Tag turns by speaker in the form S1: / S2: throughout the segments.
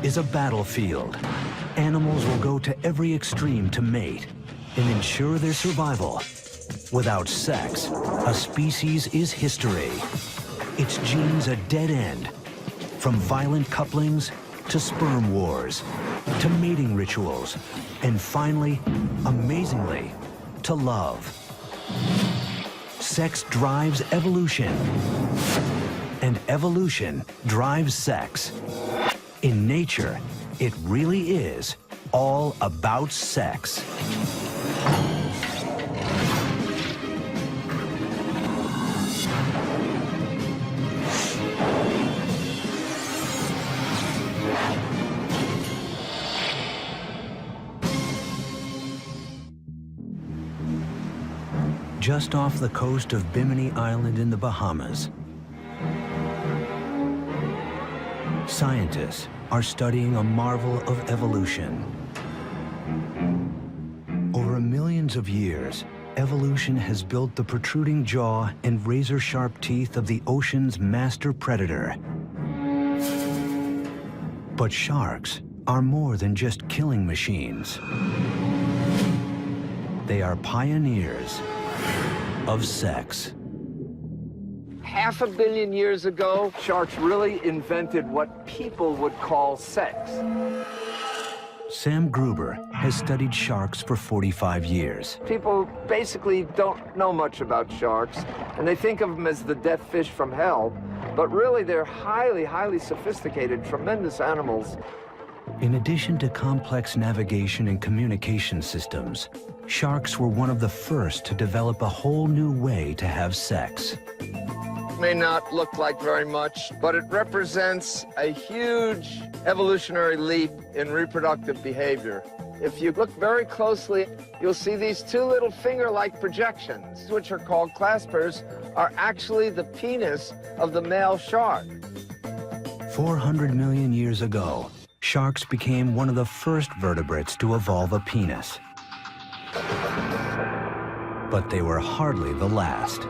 S1: is a battlefield. Animals will go to every extreme to mate and ensure their survival. Without sex, a species is history. Its genes a dead end. From violent couplings to sperm wars, to mating rituals, and finally, amazingly, to love. Sex drives evolution, and evolution drives sex. In nature, it really is all about sex. Just off the coast of Bimini Island in the Bahamas, scientists are studying a marvel of evolution. Over millions of years, evolution has built the protruding jaw and razor-sharp teeth of the ocean's master predator. But sharks are more than just killing machines. They are pioneers of sex.
S2: 500 million years ago, sharks really invented what people would call sex.
S1: Sam Gruber has studied sharks for 45 years.
S2: People basically don't know much about sharks, and they think of them as the death fish from hell, but really they're highly, highly sophisticated, tremendous animals.
S1: In addition to complex navigation and communication systems, sharks were one of the first to develop a whole new way to have sex.
S2: May not look like very much, but it represents a huge evolutionary leap in reproductive behavior. If you look very closely, you'll see these two little finger-like projections, which are called claspers, are actually the penis of the male shark.
S1: 400 million years ago, sharks became one of the first vertebrates to evolve a penis. But they were hardly the last.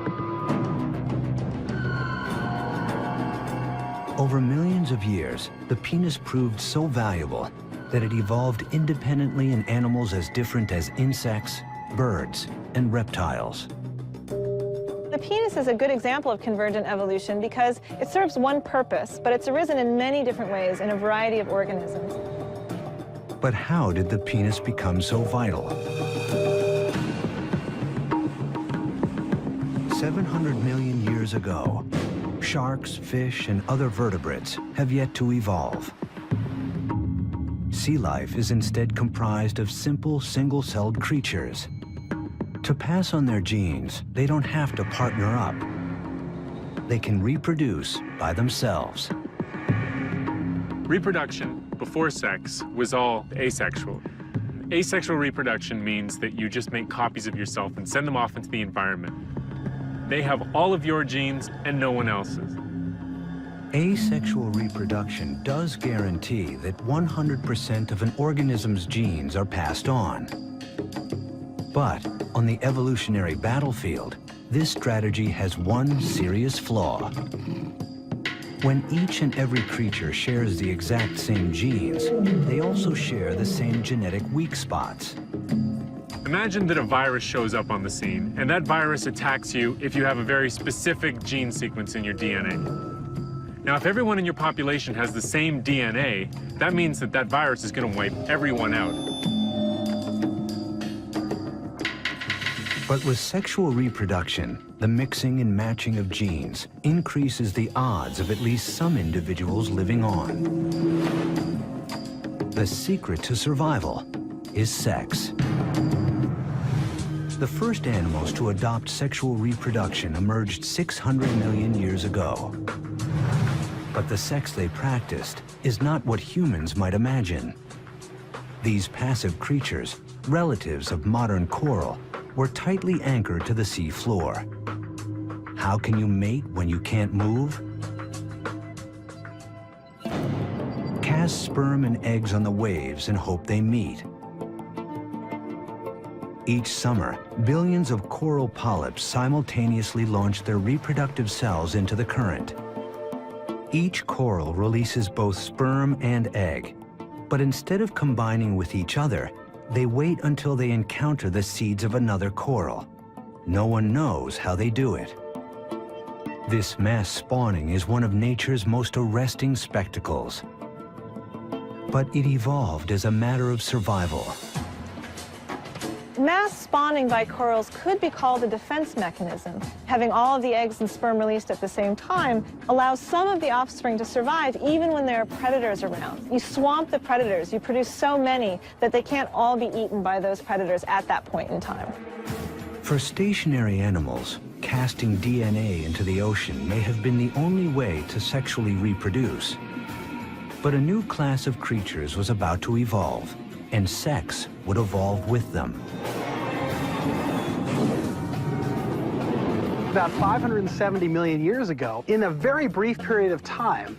S1: Over millions of years, the penis proved so valuable that it evolved independently in animals as different as insects, birds, and reptiles.
S3: The penis is a good example of convergent evolution because it serves one purpose, but it's arisen in many different ways in a variety of organisms.
S1: But how did the penis become so vital? 700 million years ago, sharks, fish, and other vertebrates have yet to evolve. Sea life is instead comprised of simple, single-celled creatures. To pass on their genes, they don't have to partner up. They can reproduce by themselves.
S4: Reproduction before sex was all asexual. Asexual reproduction means that you just make copies of yourself and send them off into the environment. They have all of your genes and no one else's.
S1: Asexual reproduction does guarantee that 100% of an organism's genes are passed on. But on the evolutionary battlefield, this strategy has one serious flaw. When each and every creature shares the exact same genes, they also share the same genetic weak spots.
S4: Imagine that a virus shows up on the scene, and that virus attacks you if you have a very specific gene sequence in your DNA. Now, if everyone in your population has the same DNA, that means that that virus is going to wipe everyone out.
S1: But with sexual reproduction, the mixing and matching of genes increases the odds of at least some individuals living on. The secret to survival is sex. The first animals to adopt sexual reproduction emerged 600 million years ago. But the sex they practiced is not what humans might imagine. These passive creatures, relatives of modern coral, were tightly anchored to the sea floor. How can you mate when you can't move? Cast sperm and eggs on the waves and hope they meet. Each summer, billions of coral polyps simultaneously launch their reproductive cells into the current. Each coral releases both sperm and egg, But instead of combining with each other, they wait until they encounter the seeds of another coral. No one knows how they do it. This mass spawning is one of nature's most arresting spectacles. But it evolved as a matter of survival.
S3: Mass spawning by corals could be called a defense mechanism. Having all of the eggs and sperm released at the same time allows some of the offspring to survive even when there are predators around. You swamp the predators, you produce so many that they can't all be eaten by those predators at that point in time.
S1: For stationary animals, casting DNA into the ocean may have been the only way to sexually reproduce. But a new class of creatures was about to evolve, and sex would evolve with them.
S5: About 570 million years ago, in a very brief period of time,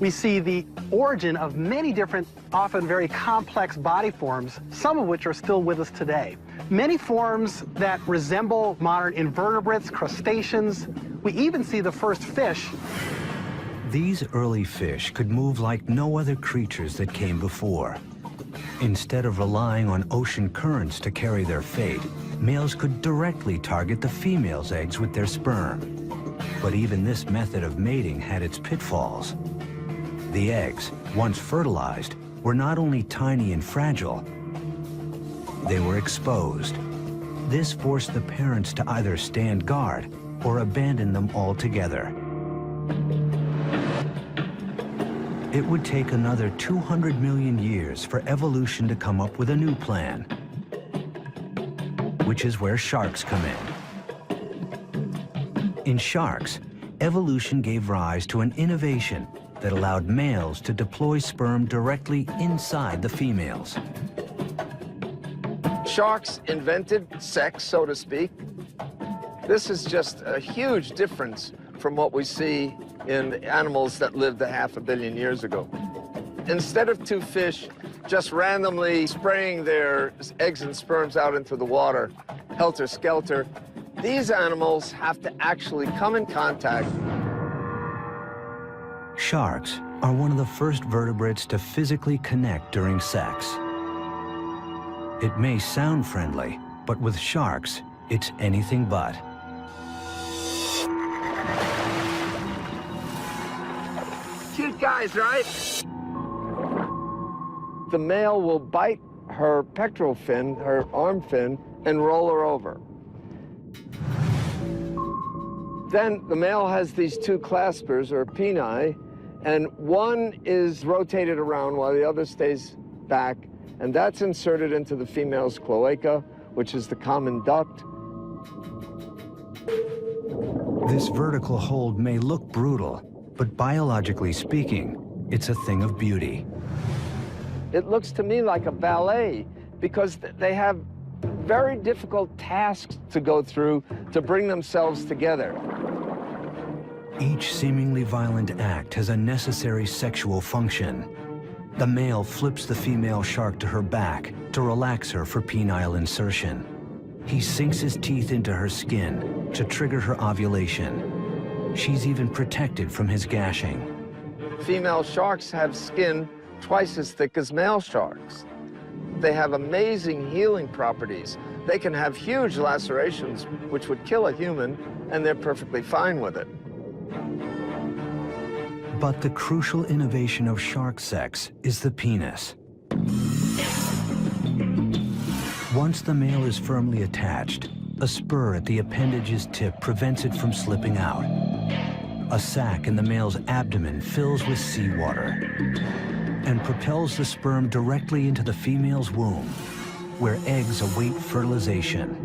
S5: we see the origin of many different, often very complex body forms, some of which are still with us today. Many forms that resemble modern invertebrates, crustaceans. We even see the first fish.
S1: These early fish could move like no other creatures that came before. Instead of relying on ocean currents to carry their fate, males could directly target the female's eggs with their sperm. But even this method of mating had its pitfalls. The eggs, once fertilized, were not only tiny and fragile, they were exposed. This forced the parents to either stand guard or abandon them altogether. It would take another 200 million years for evolution to come up with a new plan, which is where sharks come in. In sharks, evolution gave rise to an innovation that allowed males to deploy sperm directly inside the females.
S2: Sharks invented sex, so to speak. This is just a huge difference from what we see in animals that lived 500 million years ago. Instead of two fish just randomly spraying their eggs and sperms out into the water, helter-skelter, these animals have to actually come in contact.
S1: Sharks are one of the first vertebrates to physically connect during sex. It may sound friendly, but with sharks, it's anything but.
S2: Cute guys, right? The male will bite her pectoral fin, her arm fin, and roll her over. Then the male has these two claspers, or peni, and one is rotated around while the other stays back, and that's inserted into the female's cloaca, which is the common duct.
S1: This vertical hold may look brutal, but biologically speaking, it's a thing of beauty.
S2: It looks to me like a ballet because they have very difficult tasks to go through to bring themselves together.
S1: Each seemingly violent act has a necessary sexual function. The male flips the female shark to her back to relax her for penile insertion. He sinks his teeth into her skin to trigger her ovulation. She's even protected from his gashing.
S2: Female sharks have skin twice as thick as male sharks. They have amazing healing properties. They can have huge lacerations, which would kill a human, and they're perfectly fine with it.
S1: But the crucial innovation of shark sex is the penis. Once the male is firmly attached, a spur at the appendage's tip prevents it from slipping out. A sac in the male's abdomen fills with seawater and propels the sperm directly into the female's womb, where eggs await fertilization.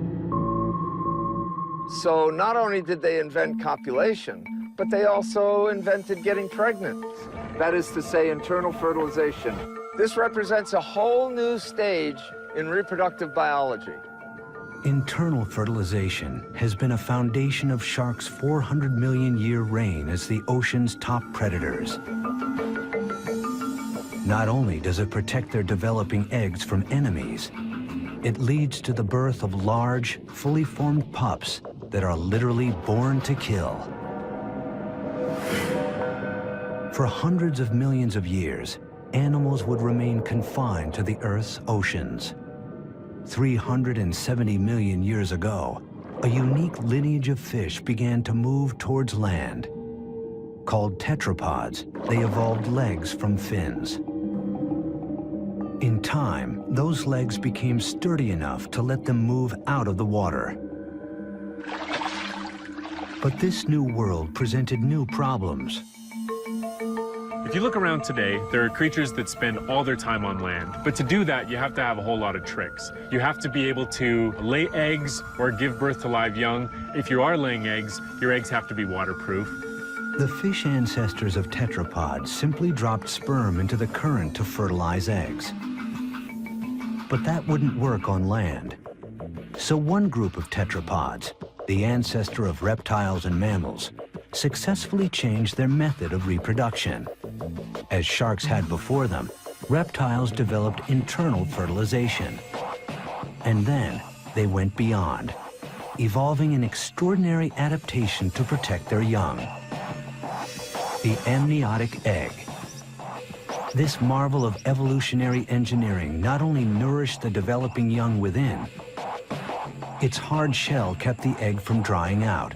S2: So not only did they invent copulation, but they also invented getting pregnant. That is to say, internal fertilization. This represents a whole new stage in reproductive biology.
S1: Internal fertilization has been a foundation of sharks' 400 million year reign as the ocean's top predators. Not only does it protect their developing eggs from enemies, it leads to the birth of large, fully formed pups that are literally born to kill. For hundreds of millions of years, animals would remain confined to the Earth's oceans. 370 million years ago, a unique lineage of fish began to move towards land. Called tetrapods, they evolved legs from fins. In time, those legs became sturdy enough to let them move out of the water. But this new world presented new problems.
S4: If you look around today, there are creatures that spend all their time on land. But to do that, you have to have a whole lot of tricks. You have to be able to lay eggs or give birth to live young. If you are laying eggs, your eggs have to be waterproof.
S1: The fish ancestors of tetrapods simply dropped sperm into the current to fertilize eggs. But that wouldn't work on land. So one group of tetrapods, the ancestor of reptiles and mammals, successfully changed their method of reproduction. As sharks had before them, reptiles developed internal fertilization. And then they went beyond, evolving an extraordinary adaptation to protect their young. The amniotic egg. This marvel of evolutionary engineering not only nourished the developing young within, its hard shell kept the egg from drying out.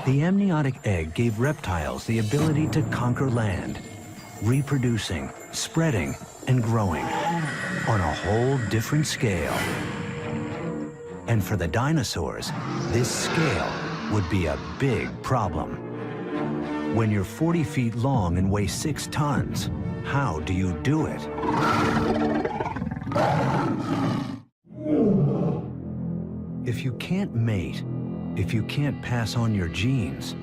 S1: The amniotic egg gave reptiles the ability to conquer land, reproducing, spreading, and growing on a whole different scale. And for the dinosaurs, this scale would be a big problem. When you're 40 feet long and weigh 6 tons, how do you do it? If you can't mate, if you can't pass on your genes,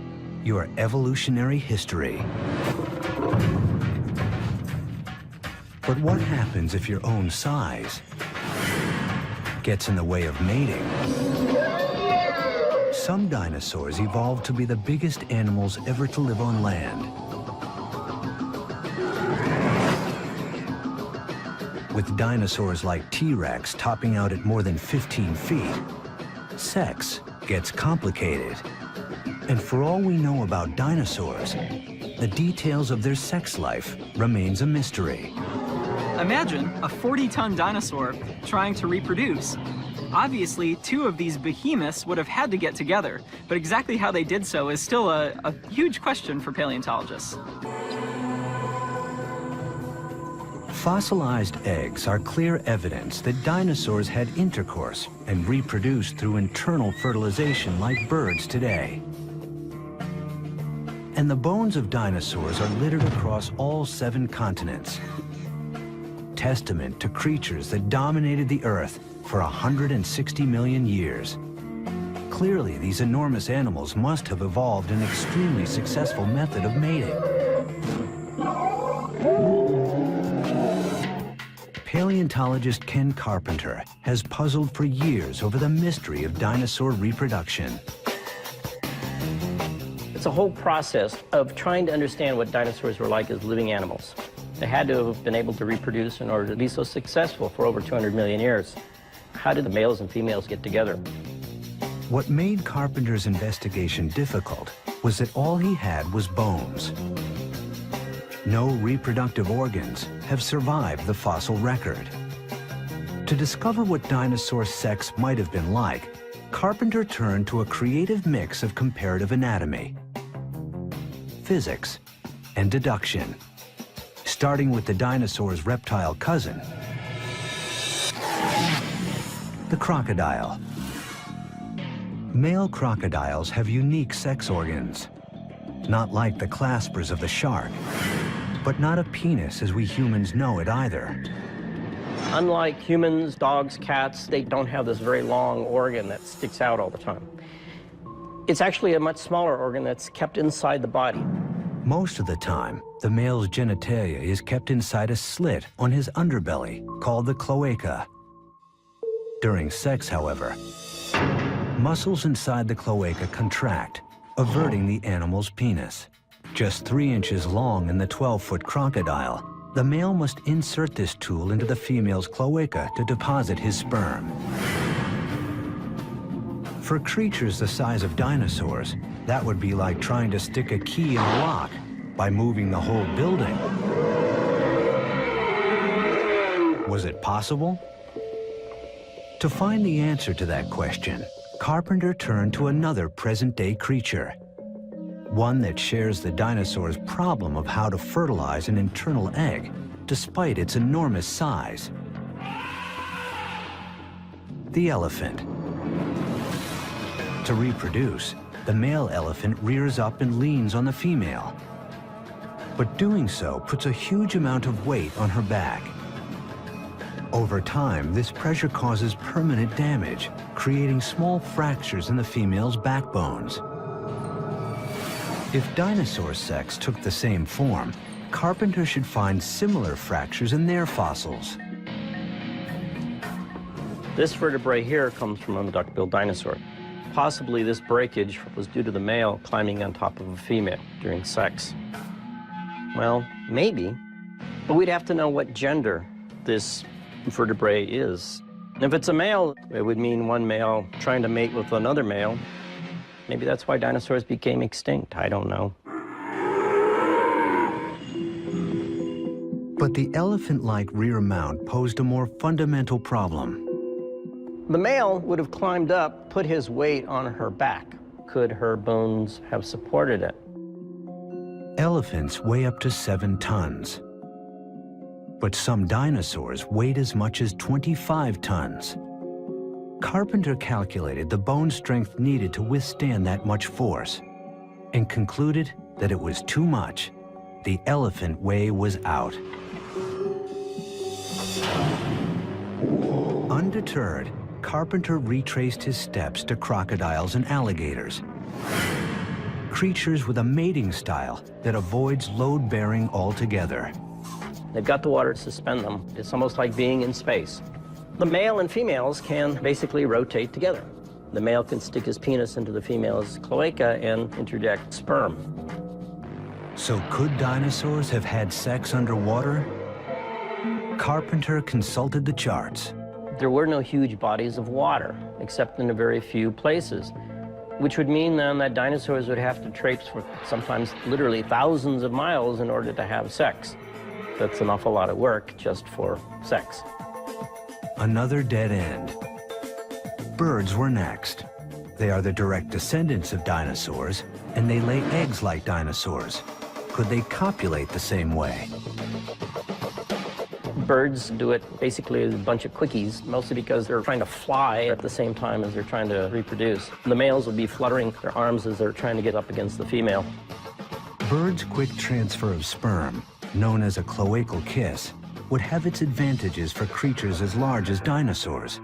S1: your evolutionary history. But what happens if your own size gets in the way of mating? Some dinosaurs evolved to be the biggest animals ever to live on land. With dinosaurs like T-Rex topping out at more than 15 feet, sex gets complicated. And for all we know about dinosaurs, the details of their sex life remains a mystery.
S6: Imagine a 40-ton dinosaur trying to reproduce. Obviously, 2 of these behemoths would have had to get together, but exactly how they did so is still a huge question for paleontologists.
S1: Fossilized eggs are clear evidence that dinosaurs had intercourse and reproduced through internal fertilization like birds today. And the bones of dinosaurs are littered across all 7 continents. Testament to creatures that dominated the Earth for 160 million years. Clearly, these enormous animals must have evolved an extremely successful method of mating. Paleontologist Ken Carpenter has puzzled for years over the mystery of dinosaur reproduction.
S7: It's a whole process of trying to understand what dinosaurs were like as living animals. They had to have been able to reproduce in order to be so successful for over 200 million years. How did the males and females get together?
S1: What made Carpenter's investigation difficult was that all he had was bones. No reproductive organs have survived the fossil record. To discover what dinosaur sex might have been like, Carpenter turned to a creative mix of comparative anatomy, physics, and deduction, starting with the dinosaur's reptile cousin, the crocodile. Male crocodiles have unique sex organs, not like the claspers of the shark, but not a penis as we humans know it either.
S7: Unlike humans, dogs, cats, they don't have this very long organ that sticks out all the time. It's actually a much smaller organ that's kept inside the body.
S1: Most of the time, the male's genitalia is kept inside a slit on his underbelly called the cloaca. During sex, however, muscles inside the cloaca contract, averting the animal's penis. Just 3 inches long in the 12-foot crocodile, the male must insert this tool into the female's cloaca to deposit his sperm. For creatures the size of dinosaurs, that would be like trying to stick a key in a lock by moving the whole building. Was it possible? To find the answer to that question, Carpenter turned to another present-day creature, one that shares the dinosaur's problem of how to fertilize an internal egg, despite its enormous size. The elephant. To reproduce, the male elephant rears up and leans on the female. But doing so puts a huge amount of weight on her back. Over time, this pressure causes permanent damage, creating small fractures in the female's backbones. If dinosaur sex took the same form, Carpenter should find similar fractures in their fossils.
S7: This vertebrae here comes from a duck-billed dinosaur. Possibly this breakage was due to the male climbing on top of a female during sex. Well, maybe, but we'd have to know what gender this vertebrae is. If it's a male, it would mean one male trying to mate with another male. Maybe that's why dinosaurs became extinct. I don't know.
S1: But the elephant-like rear mount posed a more fundamental problem.
S7: The male would have climbed up, put his weight on her back. Could her bones have supported it?
S1: Elephants weigh up to 7 tons. But some dinosaurs weighed as much as 25 tons. Carpenter calculated the bone strength needed to withstand that much force and concluded that it was too much. The elephant way was out. Undeterred, Carpenter retraced his steps to crocodiles and alligators, creatures with a mating style that avoids load-bearing altogether.
S7: They've got the water to suspend them. It's almost like being in space. The male and females can basically rotate together. The male can stick his penis into the female's cloaca and interject sperm.
S1: So could dinosaurs have had sex underwater? Carpenter consulted the charts.
S7: There were no huge bodies of water, except in a very few places, which would mean then that dinosaurs would have to traipse for sometimes literally thousands of miles in order to have sex. That's an awful lot of work just for sex.
S1: Another dead end. Birds were next. They are the direct descendants of dinosaurs, and they lay eggs like dinosaurs. Could they copulate the same way?
S7: Birds do it basically as a bunch of quickies, mostly because they're trying to fly at the same time as they're trying to reproduce. The males will be fluttering their arms as they're trying to get up against the female.
S1: Birds' quick transfer of sperm, known as a cloacal kiss, would have its advantages for creatures as large as dinosaurs.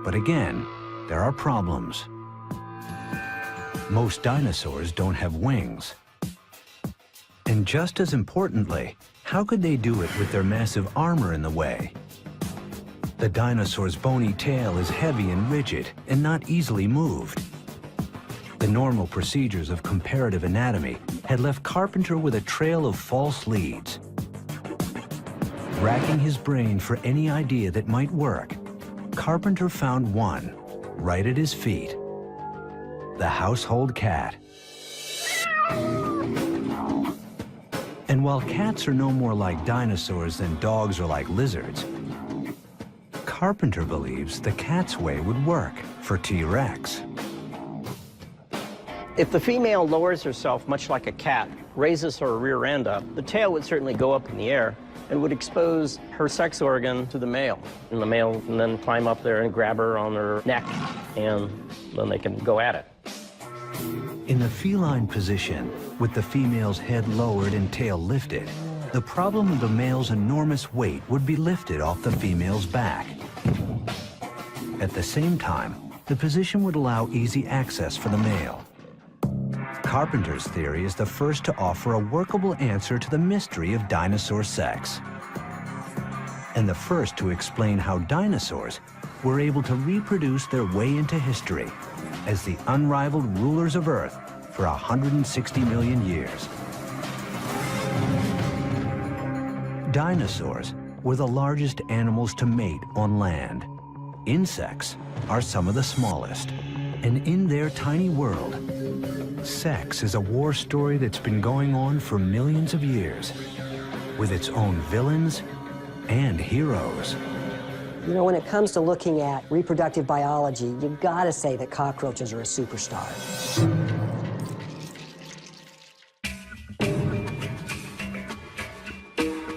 S1: But again, there are problems. Most dinosaurs don't have wings. And just as importantly, how could they do it with their massive armor in the way? The dinosaur's bony tail is heavy and rigid and not easily moved. The normal procedures of comparative anatomy had left Carpenter with a trail of false leads. Racking his brain for any idea that might work, Carpenter found one right at his feet: the household cat. And while cats are no more like dinosaurs than dogs are like lizards, Carpenter believes the cat's way would work for T-Rex.
S7: If the female lowers herself much like a cat, raises her rear end up, the tail would certainly go up in the air and would expose her sex organ to the male. And the male can then climb up there and grab her on her neck, and then they can go at it.
S1: In the feline position, with the female's head lowered and tail lifted, the problem of the male's enormous weight would be lifted off the female's back. At the same time, the position would allow easy access for the male. Carpenter's theory is the first to offer a workable answer to the mystery of dinosaur sex, and the first to explain how dinosaurs were able to reproduce their way into history as the unrivaled rulers of Earth for 160 million years. Dinosaurs were the largest animals to mate on land. Insects are some of the smallest, and in their tiny world, sex is a war story that's been going on for millions of years, with its own villains and heroes.
S8: You know, when it comes to looking at reproductive biology, you've got to say that cockroaches are a superstar.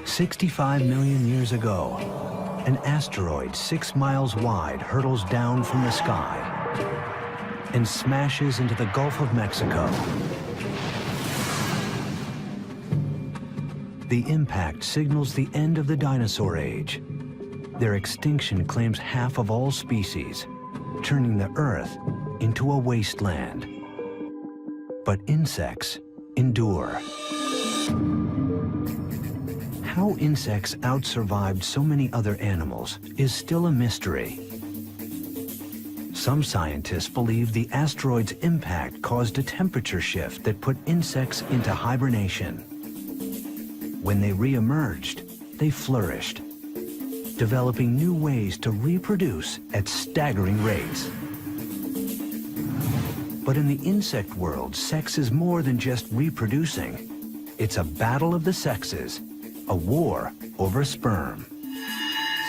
S1: "65 million years ago, an asteroid 6 miles wide hurtles down from the sky and smashes into the Gulf of Mexico. The impact signals the end of the dinosaur age. Their extinction claims half of all species, turning the Earth into a wasteland. But insects endure. How insects outsurvived so many other animals is still a mystery. Some scientists believe the asteroid's impact caused a temperature shift that put insects into hibernation. When they re-emerged, they flourished, developing new ways to reproduce at staggering rates. But in the insect world, sex is more than just reproducing. It's a battle of the sexes, a war over sperm.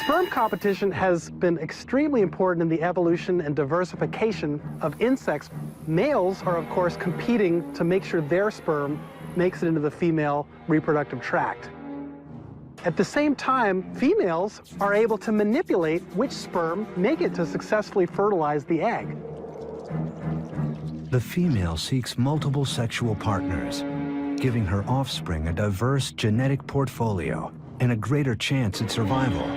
S5: Sperm competition has been extremely important in the evolution and diversification of insects. Males are, of course, competing to make sure their sperm makes it into the female reproductive tract. At the same time, females are able to manipulate which sperm make it to successfully fertilize the egg.
S1: The female seeks multiple sexual partners, giving her offspring a diverse genetic portfolio and a greater chance at survival.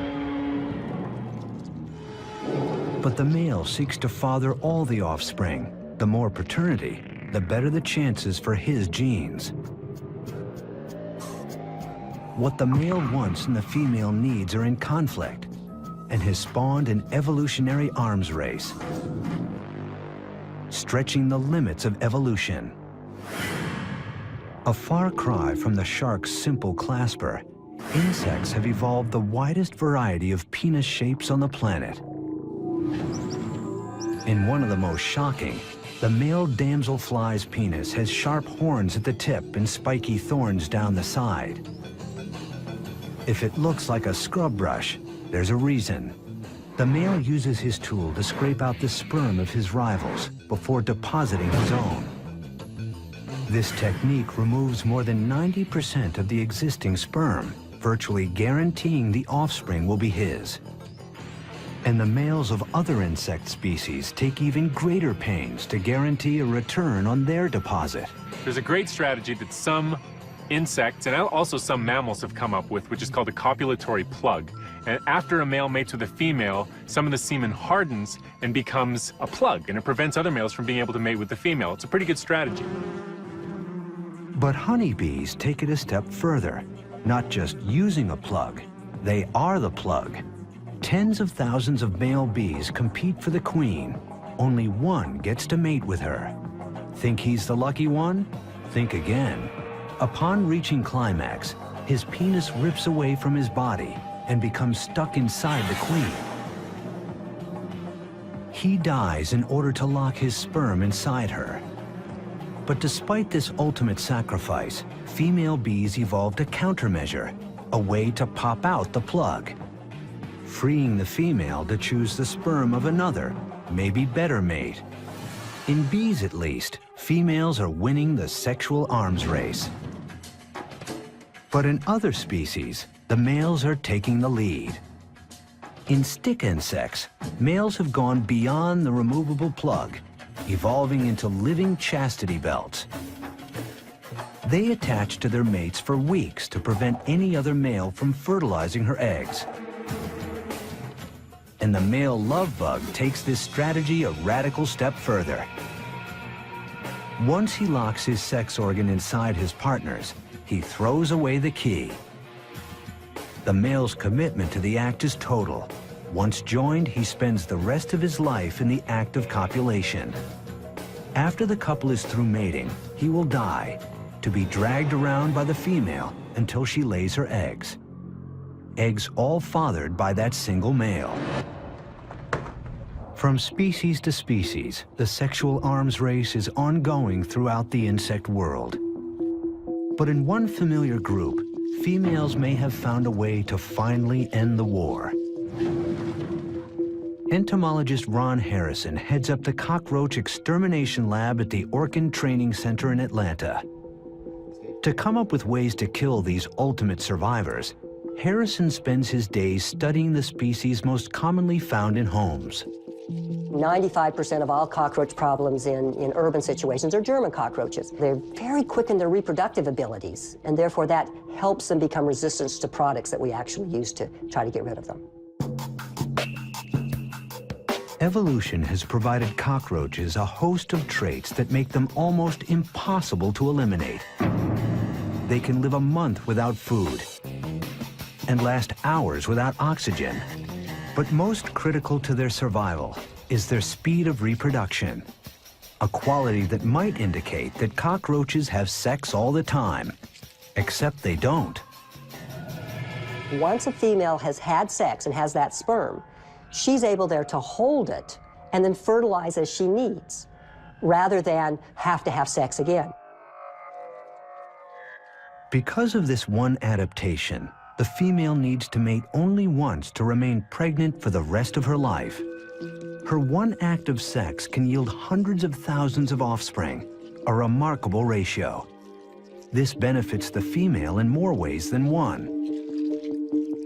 S1: But the male seeks to father all the offspring. The more paternity, the better the chances for his genes. What the male wants and the female needs are in conflict, and has spawned an evolutionary arms race, stretching the limits of evolution. A far cry from the shark's simple clasper, insects have evolved the widest variety of penis shapes on the planet. In one of the most shocking, the male damselfly's penis has sharp horns at the tip and spiky thorns down the side. If it looks like a scrub brush, there's a reason. The male uses his tool to scrape out the sperm of his rivals before depositing his own. This technique removes more than 90% of the existing sperm, virtually guaranteeing the offspring will be his. And the males of other insect species take even greater pains to guarantee a return on their deposit.
S4: There's a great strategy that some insects and also some mammals have come up with, which is called a copulatory plug. And after a male mates with a female, some of the semen hardens and becomes a plug, and it prevents other males from being able to mate with the female. It's a pretty good strategy.
S1: But honeybees take it a step further. Not just using a plug, they are the plug. Tens of thousands of male bees compete for the queen. Only one gets to mate with her. Think he's the lucky one? Think again. Upon reaching climax, his penis rips away from his body and becomes stuck inside the queen. He dies in order to lock his sperm inside her. But despite this ultimate sacrifice, female bees evolved a countermeasure, a way to pop out the plug, freeing the female to choose the sperm of another, maybe better mate. In bees, at least, females are winning the sexual arms race. But in other species, the males are taking the lead. In stick insects, males have gone beyond the removable plug, evolving into living chastity belts. They attach to their mates for weeks to prevent any other male from fertilizing her eggs. And the male love bug takes this strategy a radical step further. Once he locks his sex organ inside his partner's, he throws away the key. The male's commitment to the act is total. Once joined, he spends the rest of his life in the act of copulation. After the couple is through mating, he will die, to be dragged around by the female until she lays her eggs. Eggs all fathered by that single male. From species to species, the sexual arms race is ongoing throughout the insect world. But in one familiar group, females may have found a way to finally end the war. Entomologist Ron Harrison heads up the cockroach extermination lab at the Orkin Training Center in Atlanta. To come up with ways to kill these ultimate survivors, Harrison spends his days studying the species most commonly found in homes.
S8: 95% of all cockroach problems in urban situations are German cockroaches. They're very quick in their reproductive abilities, and therefore that helps them become resistant to products that we actually use to try to get rid of them.
S1: Evolution has provided cockroaches a host of traits that make them almost impossible to eliminate. They can live a month without food and last hours without oxygen. But most critical to their survival is their speed of reproduction, a quality that might indicate that cockroaches have sex all the time, except they don't.
S8: Once a female has had sex and has that sperm, she's able there to hold it and then fertilize as she needs, rather than have to have sex again.
S1: Because of this one adaptation, the female needs to mate only once to remain pregnant for the rest of her life. Her one act of sex can yield hundreds of thousands of offspring, a remarkable ratio. This benefits the female in more ways than one.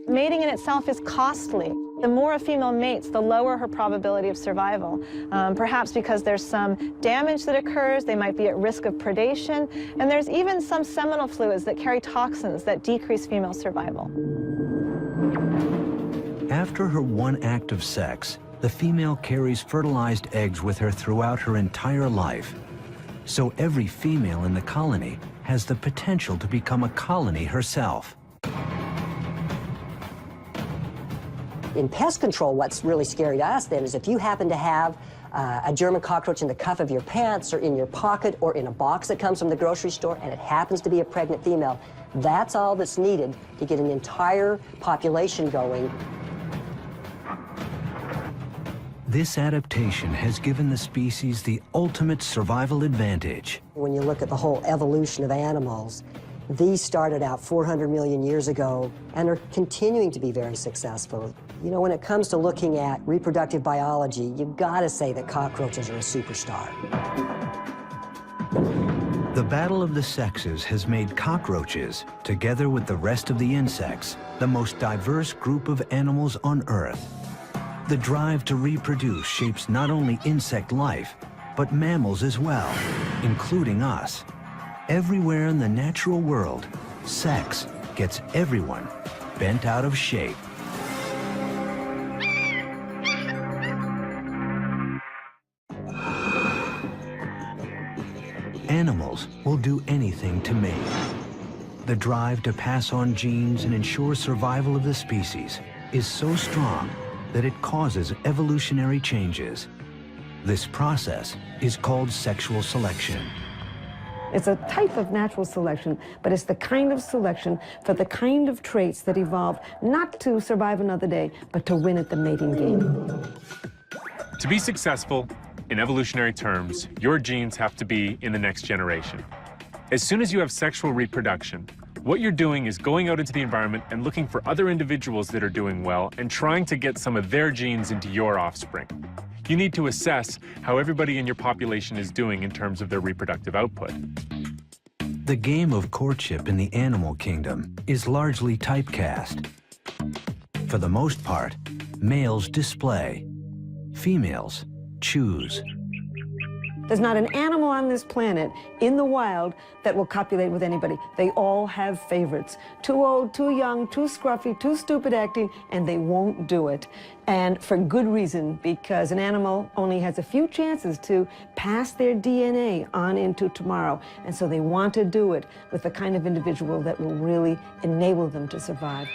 S3: Mating in itself is costly. The more a female mates, the lower her probability of survival. Perhaps because there's some damage that occurs, they might be at risk of predation, and there's even some seminal fluids that carry toxins that decrease female survival.
S1: After her one act of sex, the female carries fertilized eggs with her throughout her entire life. So every female in the colony has the potential to become a colony herself.
S8: In pest control, what's really scary to us then is if you happen to have a German cockroach in the cuff of your pants or in your pocket or in a box that comes from the grocery store and it happens to be a pregnant female, that's all that's needed to get an entire population going.
S1: This adaptation has given the species the ultimate survival advantage.
S8: When you look at the whole evolution of animals, these started out 400 million years ago and are continuing to be very successful. You know, when it comes to looking at reproductive biology, you've got to say that cockroaches are a superstar.
S1: The battle of the sexes has made cockroaches, together with the rest of the insects, the most diverse group of animals on Earth. The drive to reproduce shapes not only insect life, but mammals as well, including us. Everywhere in the natural world, sex gets everyone bent out of shape. Animals will do anything to mate. The drive to pass on genes and ensure survival of the species is so strong that it causes evolutionary changes. This process is called sexual selection.
S9: It's a type of natural selection, but it's the kind of selection for the kind of traits that evolve not to survive another day, but to win at the mating game.
S4: To be successful, in evolutionary terms, your genes have to be in the next generation. As soon as you have sexual reproduction, what you're doing is going out into the environment and looking for other individuals that are doing well and trying to get some of their genes into your offspring. You need to assess how everybody in your population is doing in terms of their reproductive output.
S1: The game of courtship in the animal kingdom is largely typecast. For the most part, males display, females choose.
S9: There's not an animal on this planet in the wild that will copulate with anybody. They all have favorites. Too old, too young, too scruffy, too stupid acting, and they won't do it. And for good reason, because an animal only has a few chances to pass their DNA on into tomorrow. And so they want to do it with the kind of individual that will really enable them to survive.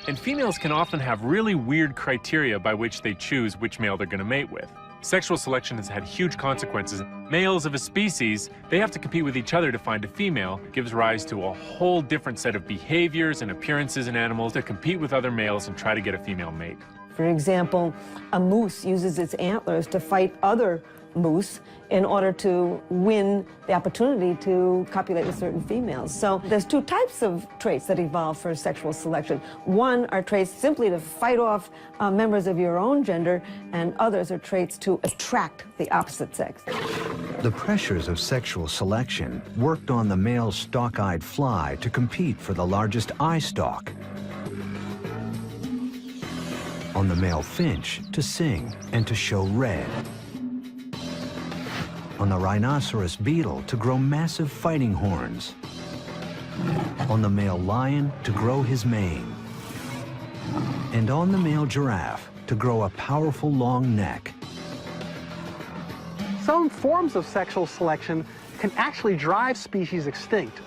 S4: And females can often have really weird criteria by which they choose which male they're going to mate with. Sexual selection has had huge consequences. Males of a species, they have to compete with each other to find a female. It gives rise to a whole different set of behaviors and appearances in animals to compete with other males and try to get a female mate.
S9: For example, a moose uses its antlers to fight other moose in order to win the opportunity to copulate with certain females. So there's two types of traits that evolve for sexual selection. One are traits simply to fight off members of your own gender, and others are traits to attract the opposite sex.
S1: The pressures of sexual selection worked on the male stalk-eyed fly to compete for the largest eye stalk, on the male finch to sing and to show red, on the rhinoceros beetle to grow massive fighting horns, on the male lion to grow his mane, and on the male giraffe to grow a powerful long neck.
S5: Some forms of sexual selection can actually drive species extinct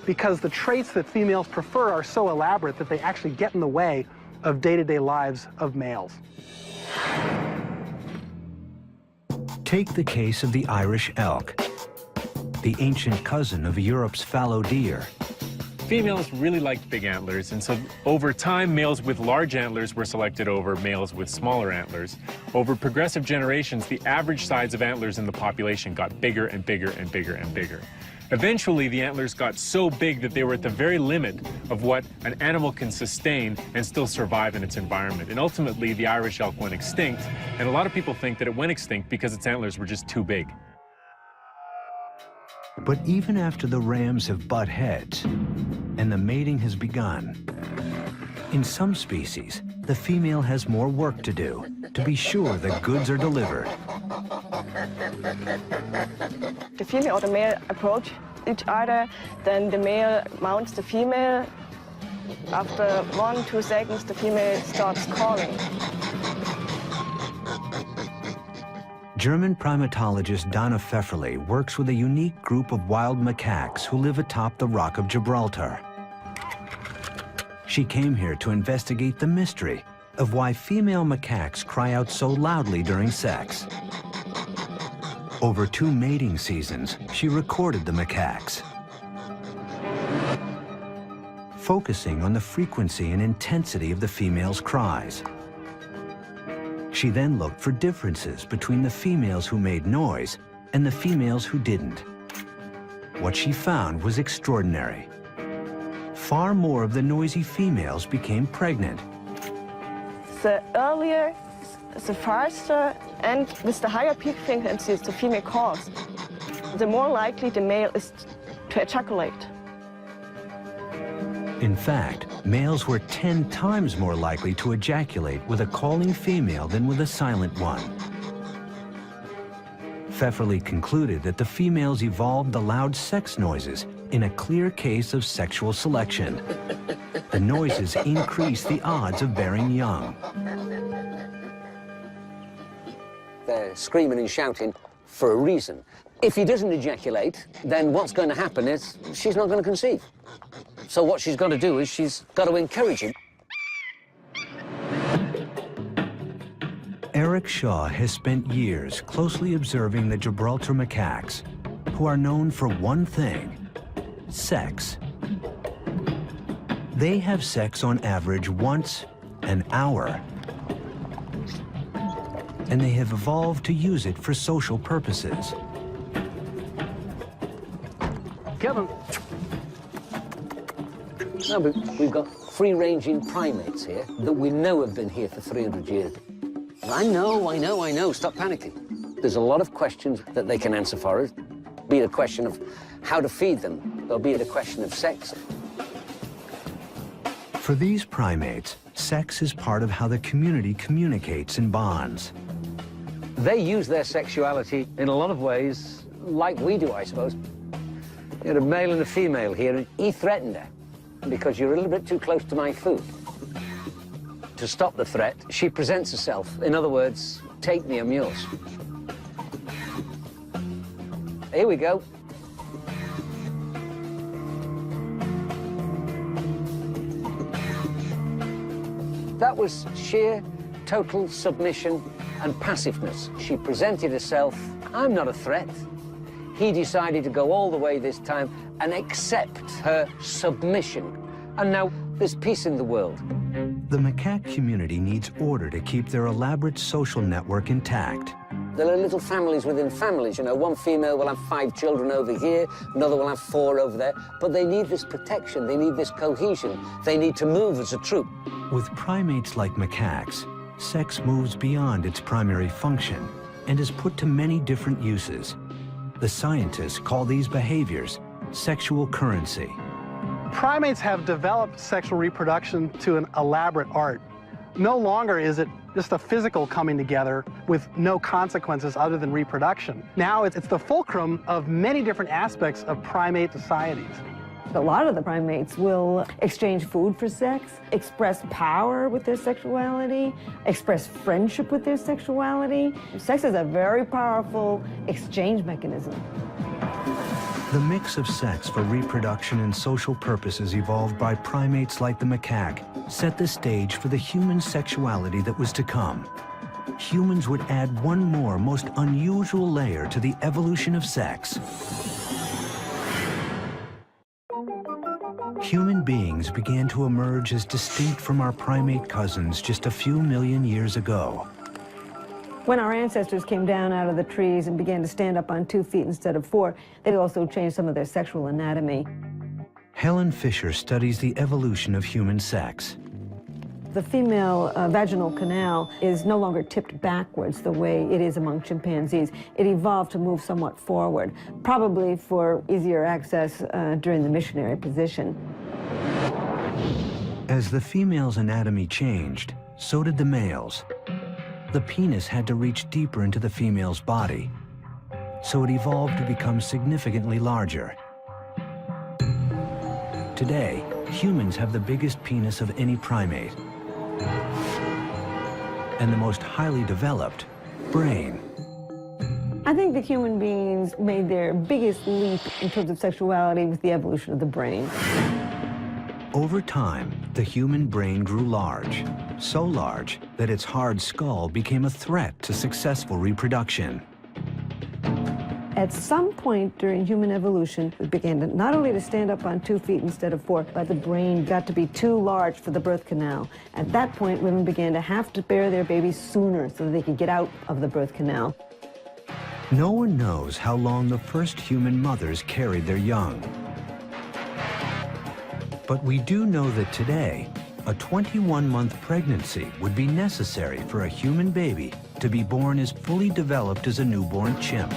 S5: because the traits that females prefer are so elaborate that they actually get in the way of day-to-day lives of males.
S1: Take the case of the Irish elk, the ancient cousin of Europe's fallow deer.
S4: Females really liked big antlers, and so over time, males with large antlers were selected over males with smaller antlers. Over progressive generations, the average size of antlers in the population got bigger and bigger and bigger and bigger. Eventually, the antlers got so big that they were at the very limit of what an animal can sustain and still survive in its environment. And ultimately, the Irish elk went extinct, and a lot of people think that it went extinct because its antlers were just too big.
S1: But even after the rams have butt heads and the mating has begun, in some species, the female has more work to do to be sure the goods are delivered.
S10: The female or the male approach each other, then the male mounts the female. After 1-2 seconds, the female starts calling.
S1: German primatologist Donna Pfefferle works with a unique group of wild macaques who live atop the Rock of Gibraltar. She came here to investigate the mystery of why female macaques cry out so loudly during sex. Over 2 mating seasons, she recorded the macaques, focusing on the frequency and intensity of the females' cries. She then looked for differences between the females who made noise and the females who didn't. What she found was extraordinary. Far more of the noisy females became pregnant.
S10: The earlier, the faster, and with the higher peak frequencies the female calls, the more likely the male is to ejaculate.
S1: In fact, males were 10 times more likely to ejaculate with a calling female than with a silent one. Pfefferle concluded that the females evolved the loud sex noises in a clear case of sexual selection. The noises increase the odds of bearing young.
S11: They're screaming and shouting for a reason. If he doesn't ejaculate, then what's going to happen is she's not going to conceive. So what she's got to do is she's got to encourage him.
S1: Eric Shaw has spent years closely observing the Gibraltar macaques, who are known for one thing: sex. They have sex on average once an hour, and they have evolved to use it for social purposes.
S5: Kevin.
S11: No, but we've got free-ranging primates here that we know have been here for 300 years. I know, stop panicking. There's a lot of questions that they can answer for us, be it a question of how to feed them, or be it a question of sex.
S1: For these primates, sex is part of how the community communicates and bonds.
S11: They use their sexuality in a lot of ways like we do, I suppose. You had a male and a female here, and he threatened her because you're a little bit too close to my food. To stop the threat, she presents herself. In other words, take me, I'm yours. Here we go. That was sheer, total submission and passiveness. She presented herself. I'm not a threat. He decided to go all the way this time and accept her submission. And now there's peace in the world.
S1: The macaque community needs order to keep their elaborate social network intact.
S11: There are little families within families. You know, one female will have 5 children over here, another will have 4 over there, but they need this protection, they need this cohesion, they need to move as a troop.
S1: With primates like macaques, sex moves beyond its primary function and is put to many different uses. The scientists call these behaviors sexual currency.
S5: Primates have developed sexual reproduction to an elaborate art. No longer is it just a physical coming together with no consequences other than reproduction. Now it's the fulcrum of many different aspects of primate societies.
S9: A lot of the primates will exchange food for sex, express power with their sexuality, express friendship with their sexuality. Sex is a very powerful exchange mechanism.
S1: The mix of sex for reproduction and social purposes evolved by primates like the macaque set the stage for the human sexuality that was to come. Humans would add one more most unusual layer to the evolution of sex. Human beings began to emerge as distinct from our primate cousins just a few million years ago.
S9: When our ancestors came down out of the trees and began to stand up on 2 feet instead of 4, they also changed some of their sexual anatomy.
S1: Helen Fisher studies the evolution of human sex.
S9: The female vaginal canal is no longer tipped backwards the way it is among chimpanzees. It evolved to move somewhat forward, probably for easier access during the missionary position.
S1: As the female's anatomy changed, so did the male's. The penis had to reach deeper into the female's body, so it evolved to become significantly larger. Today, humans have the biggest penis of any primate and the most highly developed brain.
S9: I think that human beings made their biggest leap in terms of sexuality with the evolution of the brain.
S1: Over time, the human brain grew large, so large that its hard skull became a threat to successful reproduction.
S9: At some point during human evolution, we began to not only to stand up on 2 feet instead of 4, but the brain got to be too large for the birth canal. At that point, women began to have to bear their babies sooner so that they could get out of the birth canal.
S1: No one knows how long the first human mothers carried their young. But we do know that today, a 21-month pregnancy would be necessary for a human baby to be born as fully developed as a newborn chimp.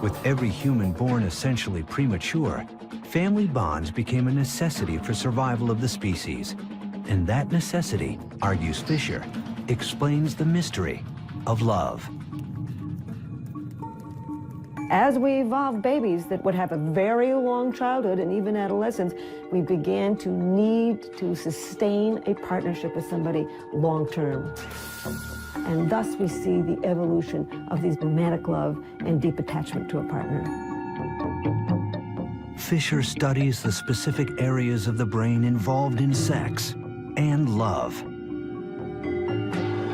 S1: With every human born essentially premature, family bonds became a necessity for survival of the species. And that necessity, argues Fisher, explains the mystery of love.
S9: As we evolved babies that would have a very long childhood and even adolescence, we began to need to sustain a partnership with somebody long-term. And thus we see the evolution of these romantic love and deep attachment to a partner.
S1: Fisher studies the specific areas of the brain involved in sex and love.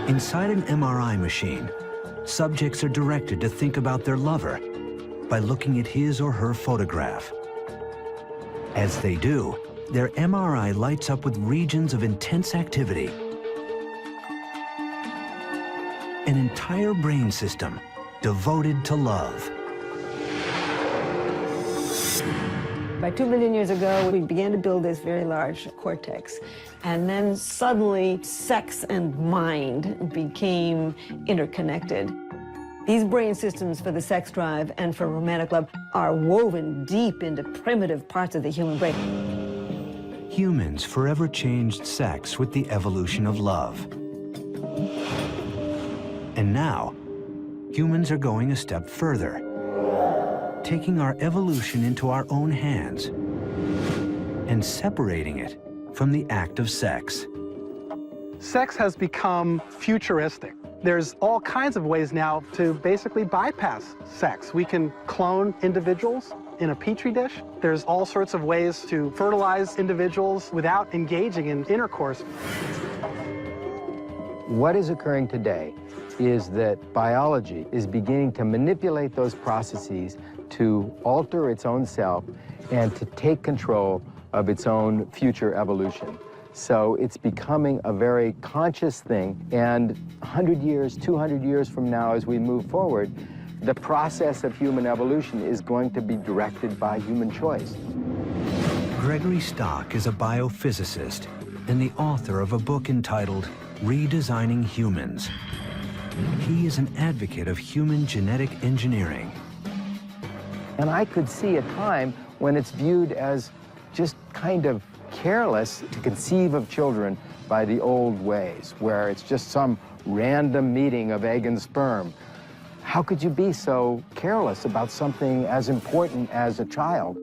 S1: Inside an MRI machine, subjects are directed to think about their lover by looking at his or her photograph. As they do, their MRI lights up with regions of intense activity. An entire brain system devoted to love.
S9: By 2 million years ago, we began to build this very large cortex. And then suddenly, sex and mind became interconnected. These brain systems for the sex drive and for romantic love are woven deep into primitive parts of the human brain.
S1: Humans forever changed sex with the evolution of love. And now, humans are going a step further, taking our evolution into our own hands and separating it from the act of sex.
S5: Sex has become futuristic. There's all kinds of ways now to basically bypass sex. We can clone individuals in a petri dish. There's all sorts of ways to fertilize individuals without engaging in intercourse.
S12: What is occurring today is that biology is beginning to manipulate those processes to alter its own self and to take control of its own future evolution. So it's becoming a very conscious thing, and 100 years, 200 years from now, as we move forward, the process of human evolution is going to be directed by human choice.
S1: Gregory Stock is a biophysicist and the author of a book entitled Redesigning Humans. He is an advocate of human genetic engineering.
S12: And I could see a time when it's viewed as just kind of careless to conceive of children by the old ways, where it's just some random meeting of egg and sperm. How could you be so careless about something as important as a child?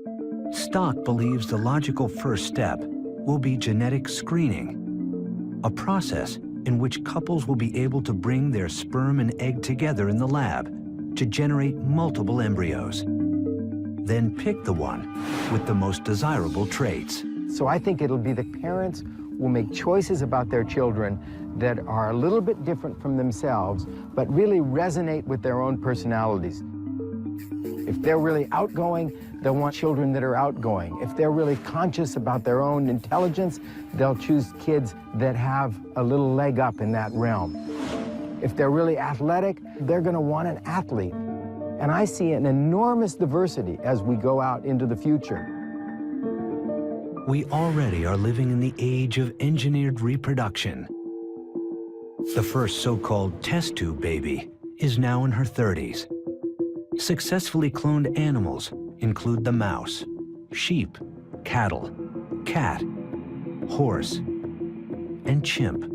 S1: Stock believes the logical first step will be genetic screening, a process in which couples will be able to bring their sperm and egg together in the lab to generate multiple embryos. Then pick the one with the most desirable traits.
S12: So I think it'll be the parents will make choices about their children that are a little bit different from themselves, but really resonate with their own personalities. If they're really outgoing, they'll want children that are outgoing. If they're really conscious about their own intelligence, they'll choose kids that have a little leg up in that realm. If they're really athletic, they're going to want an athlete. And I see an enormous diversity as we go out into the future.
S1: We already are living in the age of engineered reproduction. The first so-called test tube baby is now in her 30s. Successfully cloned animals include the mouse, sheep, cattle, cat, horse, and chimp.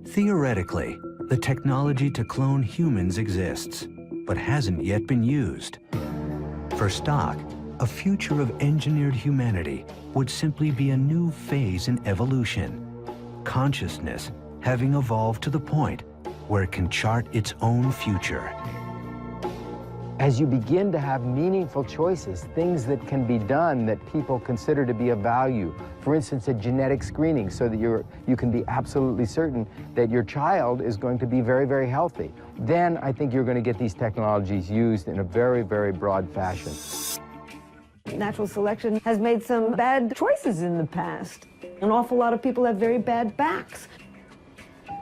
S1: Theoretically, the technology to clone humans exists, but hasn't yet been used. For Stock, a future of engineered humanity would simply be a new phase in evolution, consciousness having evolved to the point where it can chart its own future.
S12: As you begin to have meaningful choices, things that can be done that people consider to be of value, for instance, a genetic screening so that you can be absolutely certain that your child is going to be very, very healthy, then I think you're going to get these technologies used in a very, very broad fashion.
S9: Natural selection has made some bad choices in the past. An awful lot of people have very bad backs.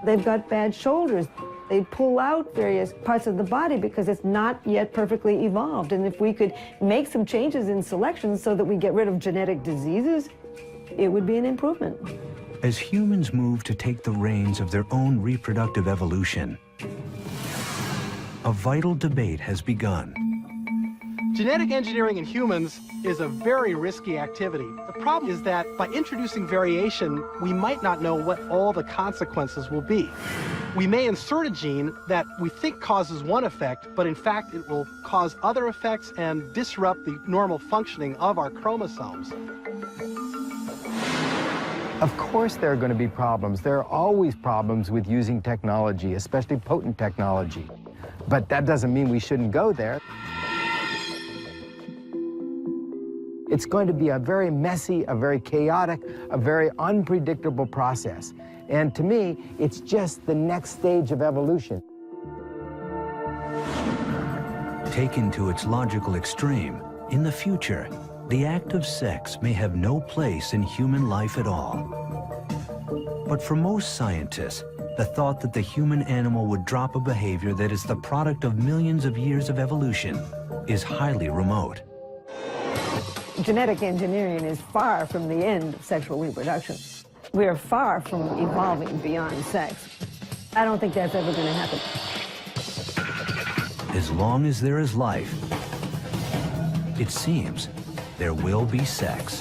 S9: They've got bad shoulders. They pull out various parts of the body because it's not yet perfectly evolved. And if we could make some changes in selection so that we get rid of genetic diseases, it would be an improvement.
S1: As humans move to take the reins of their own reproductive evolution, a vital debate has begun.
S5: Genetic engineering in humans is a very risky activity. The problem is that by introducing variation, we might not know what all the consequences will be. We may insert a gene that we think causes one effect, but in fact it will cause other effects and disrupt the normal functioning of our chromosomes.
S12: Of course there are going to be problems. There are always problems with using technology, especially potent technology. But that doesn't mean we shouldn't go there. It's going to be a very messy, a very chaotic, a very unpredictable process. And to me, it's just the next stage of evolution.
S1: Taken to its logical extreme, in the future, the act of sex may have no place in human life at all. But for most scientists, the thought that the human animal would drop a behavior that is the product of millions of years of evolution is highly remote.
S9: Genetic engineering is far from the end of sexual reproduction. We are far from evolving beyond sex. I don't think that's ever going to happen.
S1: As long as there is life, it seems there will be sex.